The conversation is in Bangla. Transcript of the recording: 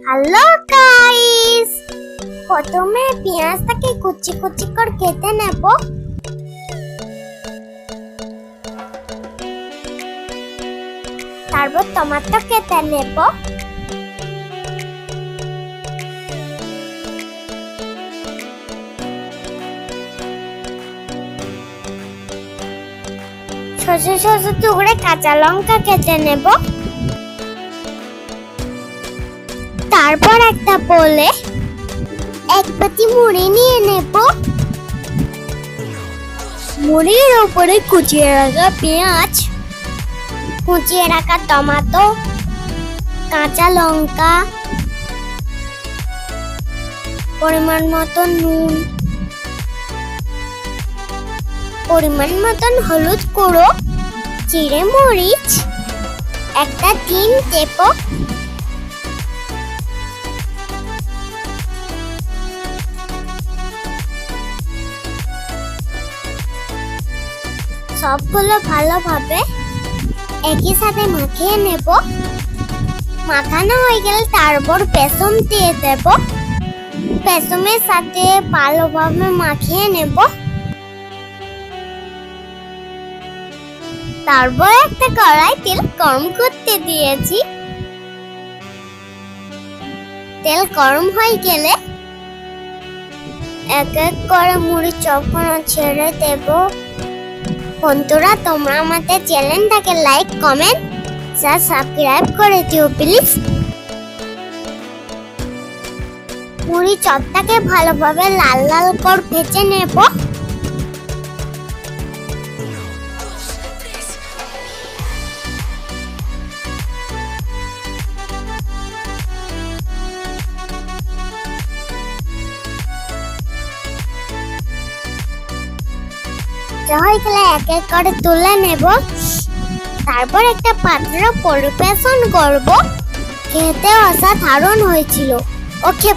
হ্যালো গাইস, প্রথমে পেঁয়াজটাকে কুচি কুচি করে কেটে নেব। তারপর টমেটো কেটে নেব। ছোট ছোট টুকরে কাঁচা লঙ্কা কেটে নেব। তারপর একটা বলে এক বাটি মুড়ি নিয়ে নেব। মুড়ির উপরে কুচিয়ে রাখা পেঁয়াজ, কুচিয়ে রাখা টমেটো, কাঁচা লঙ্কা, পরিমাণ মতো নুন, পরিমাণ মতন হলুদ গুঁড়ো, জিরে মরিচ, একটা ডিম দেব। সবগুলো ভালোভাবে একই সাথে মাখিয়ে নেব। মাখানো হয়ে গেলে তারপর বেসন দিয়ে দেব। বেসনের সাথে ভালোভাবে মাখিয়ে নেব। তারপর একটা কড়াই তেল গরম করতে দিয়েছি। তেল গরম হয়ে গেলে এক এক করে মুড়ি চপগুলো ছেড়ে দেব। বন্ধুরা, তোমরা আমাদের চ্যানেলটাকে লাইক, কমেন্ট, সাবস্ক্রাইব করে দিও প্লিজ। মুড়ি চপটাকে ভালোভাবে লাল লাল করে ভেজে নেব। হয়ে গেলে এক এক করে তুলে নেব। তারপর একটা পাত্র পরিবেশন করব। খেতে অসাধারণ হয়েছিল। ওকে।